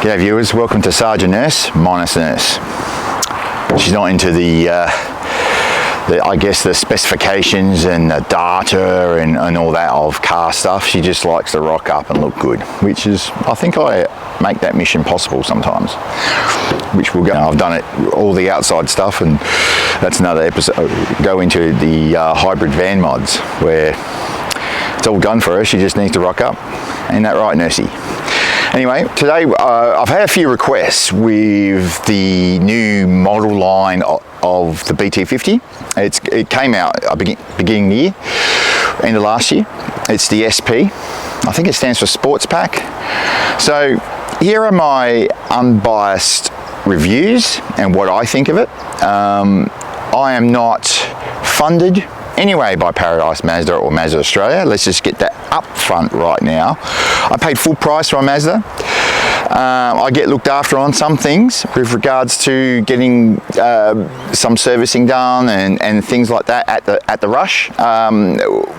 G'day viewers, welcome to Sarge Nurse minus Nurse. She's not into I guess the specifications and the data and all that of car stuff. She just likes to rock up and look good, which is, I think I make that mission possible sometimes, which we'll go. I've done it, all the outside stuff, and that's another episode. Go into the hybrid van mods where it's all done for her. She just needs to rock up. Ain't that right, Nursey? Anyway, today I've had a few requests with the new model line of the BT50. It came out beginning of the year, end of last year. It's the SP. I think it stands for Sports Pack. So here are my unbiased reviews and what I think of it. I am not funded anyway by Paradise Mazda or Mazda Australia. Let's just get that up front right now. I paid full price for Mazda. I get looked after on some things with regards to getting some servicing done and things like that at the rush,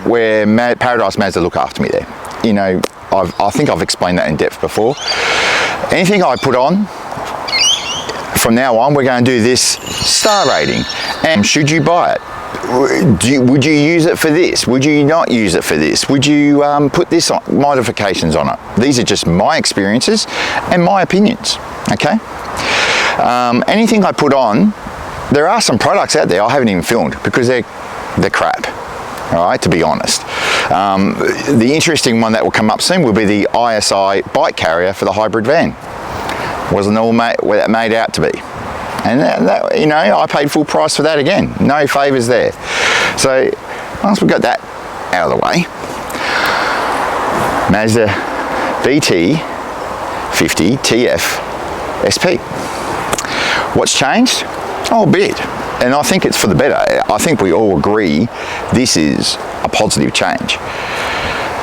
where Paradise Mazda look after me there. You know, I think I've explained that in depth before. Anything I put on, from now on, we're going to do this star rating. And should you buy it? Would you use it for this? Would you not use it for this? Would you put this modifications on it? These are just my experiences and my opinions, okay? Anything I put on, there are some products out there I haven't even filmed because they're crap, all right, to be honest. The interesting one that will come up soon will be the ISI bike carrier for the hybrid van. Wasn't all made out to be. And that, you know, I paid full price for that again. No favours there. So once we got that out of the way, Mazda BT50 TF SP. What's changed? Oh, a bit. And I think it's for the better. I think we all agree this is a positive change.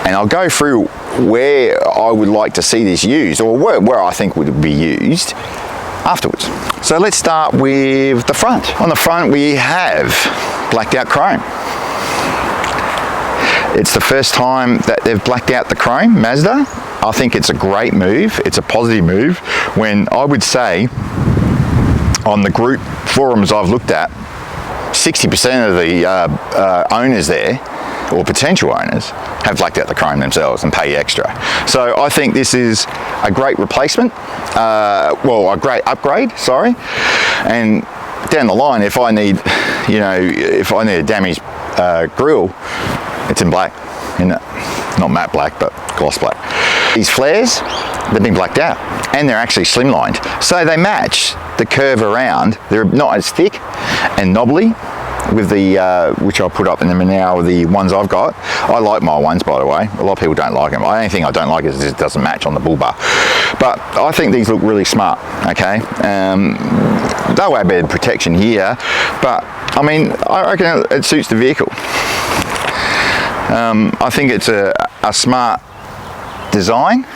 And I'll go through where I would like to see this used, or where I think would be used afterwards. So let's start with the front. On the front we have blacked out chrome. It's the first time that they've blacked out the chrome, Mazda. I think it's a great move. It's a positive move when I would say on the group forums I've looked at, 60% of the owners there, or potential owners, have blacked out the chrome themselves and pay extra. So I think this is a great replacement, well, a great upgrade, sorry. And down the line, if I need, you know, if I need a damaged grille, it's in black, isn't it? Not matte black, but gloss black. These flares, they've been blacked out and they're actually slimlined. So they match the curve around. They're not as thick and knobbly with the, which I'll put up in them now, the ones I've got. I like my ones, by the way. A lot of people don't like them. The only thing I don't like is it doesn't match on the bull bar. But I think these look really smart, okay? They'll add a bit of protection here, but I mean, I reckon it suits the vehicle. I think it's a smart design.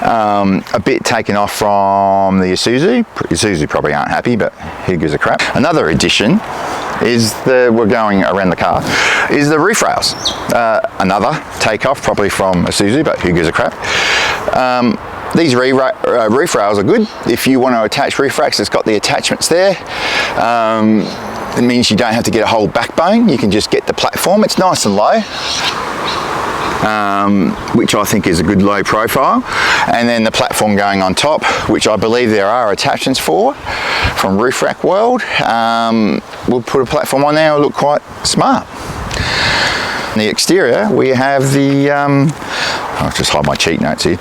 A bit taken off from the Isuzu. Isuzu probably aren't happy, but who gives a crap? Another addition is we're going around the car, is the roof rails. Another takeoff probably from Isuzu, but who gives a crap? These roof rails are good. If you want to attach roof racks, it's got the attachments there. It means you don't have to get a whole backbone. You can just get the platform. It's nice and low. Which I think is a good low profile, and then the platform going on top, which I believe there are attachments for from Roof Rack World. We'll put a platform on there. It'll look quite smart. On the exterior we have the I'll just hide my cheat notes here.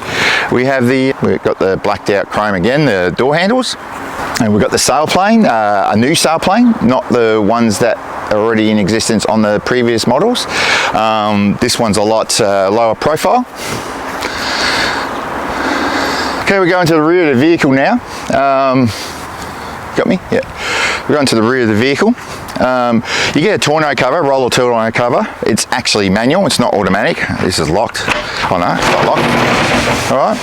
We've got the blacked out chrome again, the door handles, and we've got the sailplane, a new sailplane, not the ones that are already in existence on the previous models. This one's a lot lower profile. Okay, we're going to the rear of the vehicle now. Got me? Yeah. We're going to the rear of the vehicle. You get a tonneau cover, roller tonneau cover. It's actually manual, it's not automatic. This is locked. Oh no, it's not locked. All right,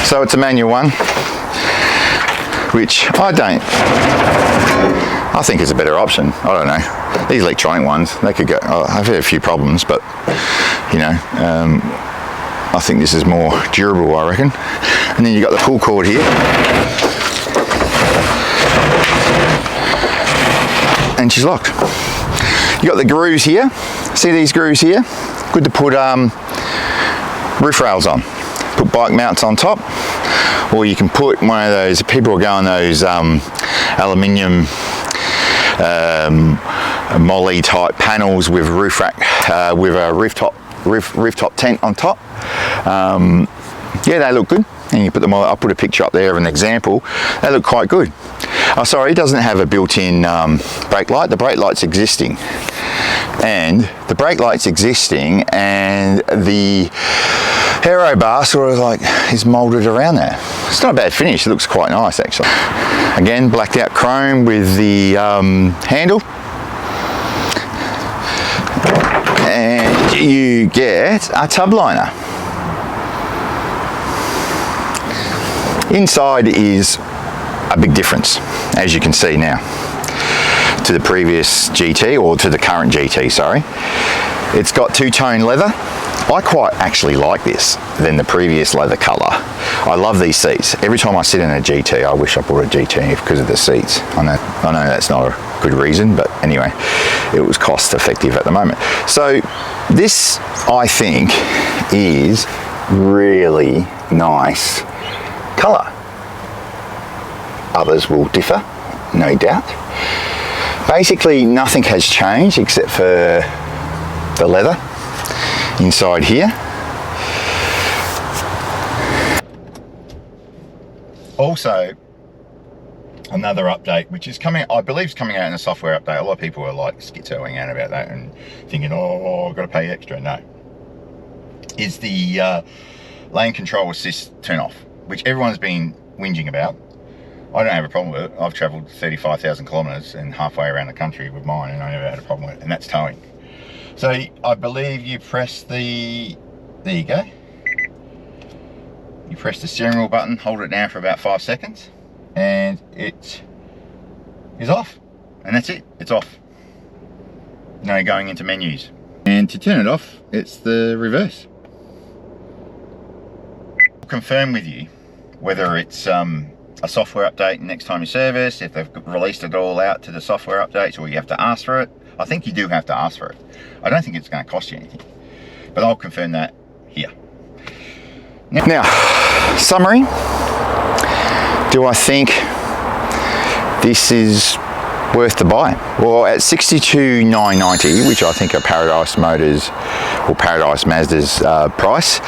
so it's a manual one, which I think is a better option. I don't know. These electronic ones, they could go, I've had a few problems, but you know, I think this is more durable, I reckon. And then you've got the pull cord here. And she's locked. You got the grooves here. See these grooves here? Good to put roof rails on. Put bike mounts on top, or you can put one of those. People are going those aluminium molly type panels with roof rack with a rooftop tent on top. Yeah, they look good. And you put them on. I'll put a picture up there of an example. They look quite good. Oh, sorry, it doesn't have a built-in brake light. The brake light's existing, and the aero bar sort of like is moulded around there. It's not a bad finish. It looks quite nice actually. Again, blacked out chrome with the handle, and you get a tub liner. Inside is a big difference, as you can see now, to the previous GT, or to the current GT, sorry. It's got two-tone leather. I quite actually like this than the previous leather colour. I love these seats. Every time I sit in a GT, I wish I bought a GT because of the seats. I know that's not a good reason, but anyway, it was cost effective at the moment. So this, I think, is really nice colour. Others will differ, no doubt. Basically, nothing has changed except for the leather inside here. Also, another update, which is coming, I believe is coming out in a software update. A lot of people are like schizoing out about that and thinking, oh, I've got to pay extra. No. Is the lane control assist turn off, which everyone's been whinging about. I don't have a problem with it. I've travelled 35,000 kilometres and halfway around the country with mine, and I never had a problem with it, and that's towing. So I believe you press the, there you go. You press the steering wheel button, hold it down for about 5 seconds, and it is off. And that's it, it's off. No going into menus. And to turn it off, it's the reverse. I'll confirm with you whether it's a software update next time you service, if they've released it all out to the software updates, or you have to ask for it. I think you do have to ask for it. I don't think it's going to cost you anything, but I'll confirm that here. Now, summary. Do I think this is worth the buy? Well, at $62,990, which I think are Paradise Motors or Paradise Mazda's price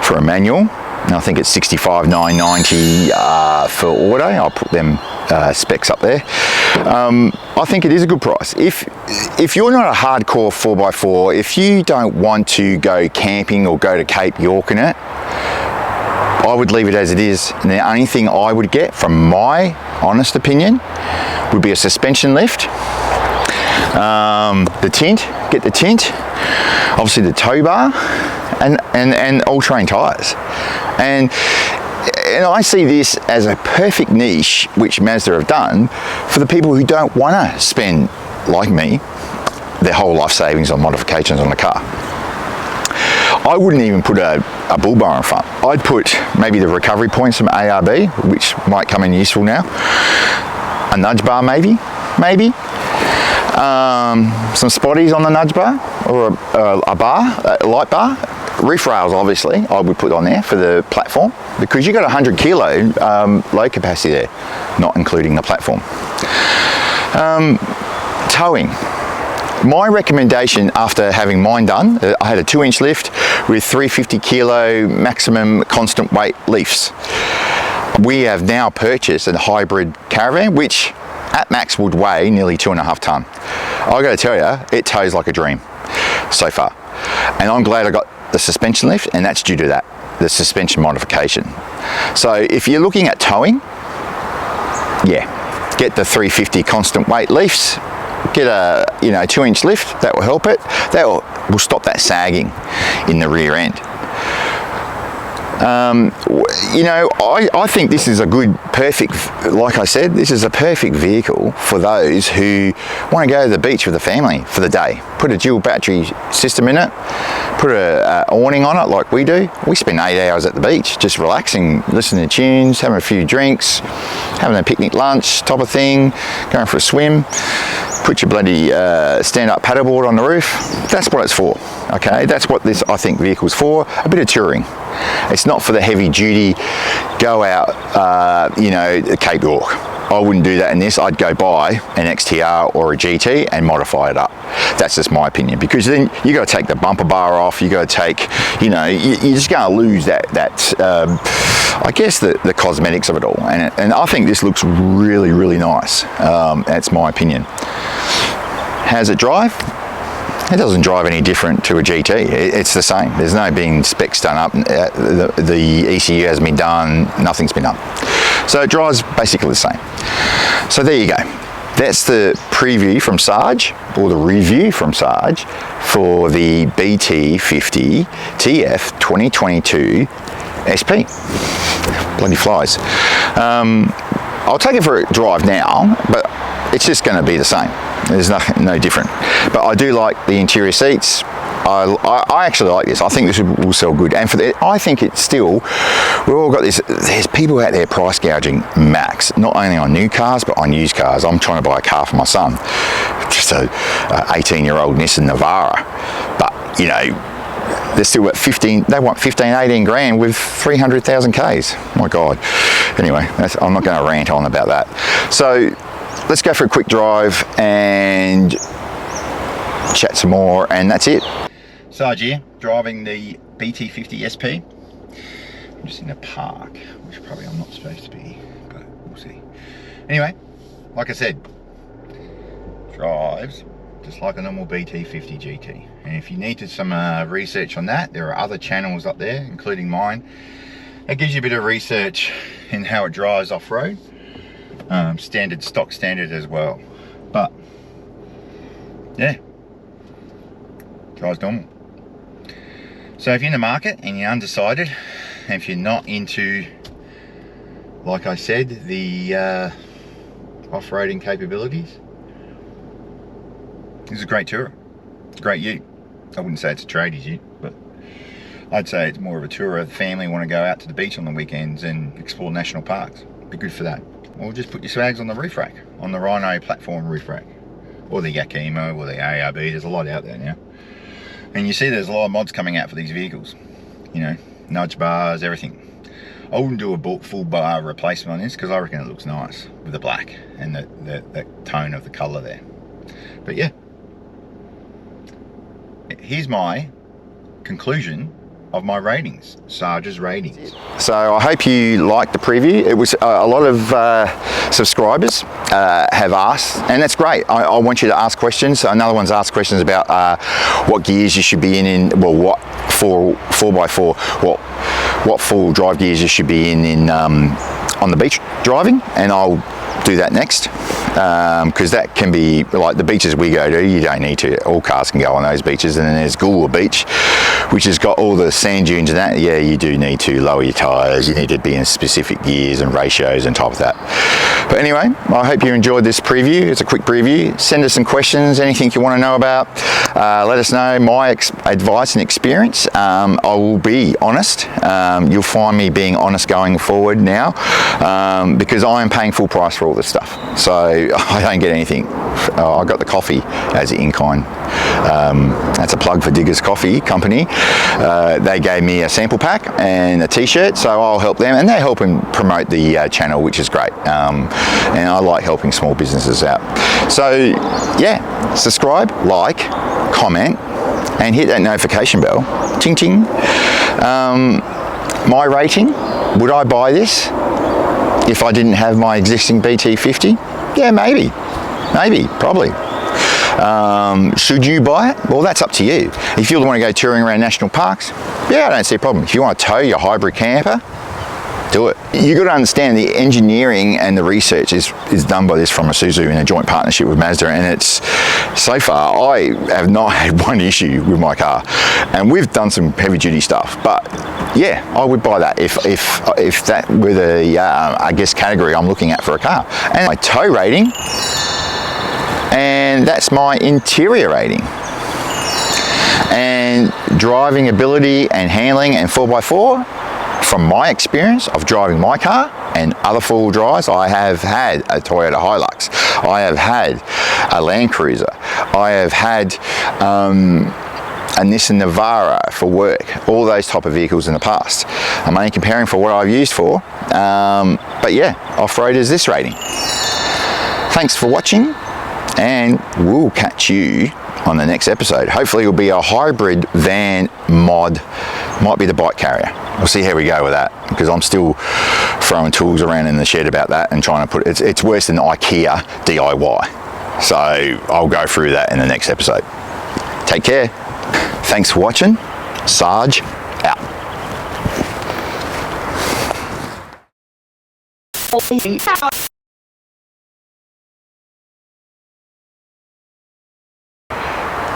for a manual, and I think it's $65,990 for auto. I'll put them specs up there. I think it is a good price. If you're not a hardcore 4x4, if you don't want to go camping or go to Cape York in it, I would leave it as it is. And the only thing I would get, from my honest opinion, would be a suspension lift, the tint, get the tint, obviously the tow bar, and all-terrain tyres. And I see this as a perfect niche, which Mazda have done, for the people who don't want to spend, like me, their whole life savings on modifications on the car. I wouldn't even put a bull bar in front. I'd put maybe the recovery points from ARB, which might come in useful now. A nudge bar maybe. Some spotties on the nudge bar, or a light bar. Reef rails, obviously, I would put on there for the platform, because you got 100 kilo load capacity there, not including the platform. Towing. My recommendation after having mine done, I had a 2-inch lift with 350 kilo maximum constant weight leafs. We have now purchased a hybrid caravan, which at max would weigh nearly 2.5 ton. I got to tell you, it tows like a dream so far. And I'm glad I got the suspension lift, and that's due to that, the suspension modification. So if you're looking at towing, yeah, get the 350 constant weight leafs, get a 2-inch lift, that will help it. That will stop that sagging in the rear end. I think this is a good, perfect, like I said, this is a perfect vehicle for those who want to go to the beach with the family for the day. Put a dual battery system in it, put a awning on it like we do. We spend 8 hours at the beach just relaxing, listening to tunes, having a few drinks, having a picnic lunch type of thing, going for a swim. Put your bloody stand-up paddleboard on the roof. That's what it's for, okay? That's what this, I think, vehicle's for. A bit of touring. It's not for the heavy duty, go out, you know, Cape York. I wouldn't do that in this. I'd go buy an XTR or a GT and modify it up. That's just my opinion, because then you got to take the bumper bar off. You got to take, you know, you're just going to lose that I guess the cosmetics of it all. And I think this looks really, really nice. That's my opinion. How's it drive? It doesn't drive any different to a GT. It's the same. There's no being specs done up. The ECU hasn't been done. Nothing's been done. So it drives basically the same. So there you go. That's the preview from Sarge, or the review from Sarge, for the BT50 TF 2022 SP. Bloody flies. I'll take it for a drive now, but it's just going to be the same. There's no different. But I do like the interior seats. I actually like this. I think this will sell good. And for I think it's still, we've all got this, there's people out there price gouging max, not only on new cars, but on used cars. I'm trying to buy a car for my son, just a 18-year-old Nissan Navara. But, you know, they're still at 15, they want 15, 18 grand with 300,000 Ks. My God. Anyway, I'm not going to rant on about that. So let's go for a quick drive and chat some more, and that's it. Sarge here, driving the BT50 SP. I'm just in a park, which probably I'm not supposed to be, but we'll see. Anyway, like I said, drives just like a normal BT50 GT. And if you needed some research on that, there are other channels up there, including mine. That gives you a bit of research in how it drives off-road. Stock standard as well. But yeah, drives normal. So if you're in the market and you're undecided, and if you're not into, like I said, the off-roading capabilities, this is a great tourer. It's a great ute. I wouldn't say it's a tradies ute, but I'd say it's more of a tourer. The family want to go out to the beach on the weekends and explore national parks. Be good for that. Or just put your swags on the roof rack, on the Rhino platform roof rack, or the Yakimo, or the ARB. There's a lot out there now. And you see there's a lot of mods coming out for these vehicles. You know, nudge bars, everything. I wouldn't do a full bar replacement on this because I reckon it looks nice with the black and the tone of the colour there. But yeah, here's my conclusion of my ratings, Sarge's ratings. So I hope you liked the preview. It was a lot of subscribers have asked, and that's great. I want you to ask questions. Another one's asked questions about what gears you should be in well, what 4x4, what full drive gears you should be in on the beach driving, and I'll do that next. Because that can be, like the beaches we go to, you don't need to, all cars can go on those beaches. And then there's Goolwa Beach, which has got all the sand dunes and that. Yeah, you do need to lower your tyres, you need to be in specific gears and ratios and type of that. But anyway, I hope you enjoyed this preview. It's a quick preview. Send us some questions, anything you want to know about. Let us know my advice and experience. I will be honest. You'll find me being honest going forward now, because I am paying full price for all this stuff. So I don't get anything. I got the coffee as an in-kind. That's a plug for Diggers Coffee Company. They gave me a sample pack and a t-shirt, so I'll help them, and they're helping promote the channel, which is great. And I like helping small businesses out. So yeah, subscribe, like, comment, and hit that notification bell. Ting ting. My rating, would I buy this if I didn't have my existing BT50? Yeah, maybe, probably. Should you buy it? Well, that's up to you. If you want to go touring around national parks, yeah, I don't see a problem. If you want to tow your hybrid camper, do it. You got to understand the engineering and the research is done by this from Isuzu in a joint partnership with Mazda, and it's, so far I have not had one issue with my car, and we've done some heavy duty stuff. But yeah, I would buy that if that were the I guess category I'm looking at for a car. And my tow rating, and that's my interior rating. And driving ability and handling and 4x4, from my experience of driving my car and other four-wheel drives, I have had a Toyota Hilux, I have had a Land Cruiser, I have had a Nissan Navara for work, all those type of vehicles in the past. I'm only comparing for what I've used for, but yeah, off-road is this rating. Thanks for watching, and we'll catch you on the next episode. Hopefully it'll be a hybrid van mod, might be the bike carrier. We'll see how we go with that, because I'm still throwing tools around in the shed about that and trying to put it's worse than IKEA DIY. So I'll go through that in the next episode. Take care. Thanks for watching. Sarge out.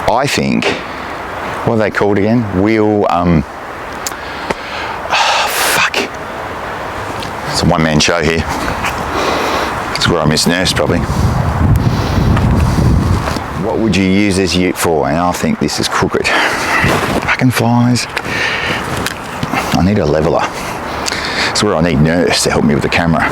I think, what are they called again? It's a one-man show here. That's where I miss Nurse probably. What would you use this ute for? And I think this is crooked. Fucking flies. I need a leveler. That's where I need Nurse to help me with the camera.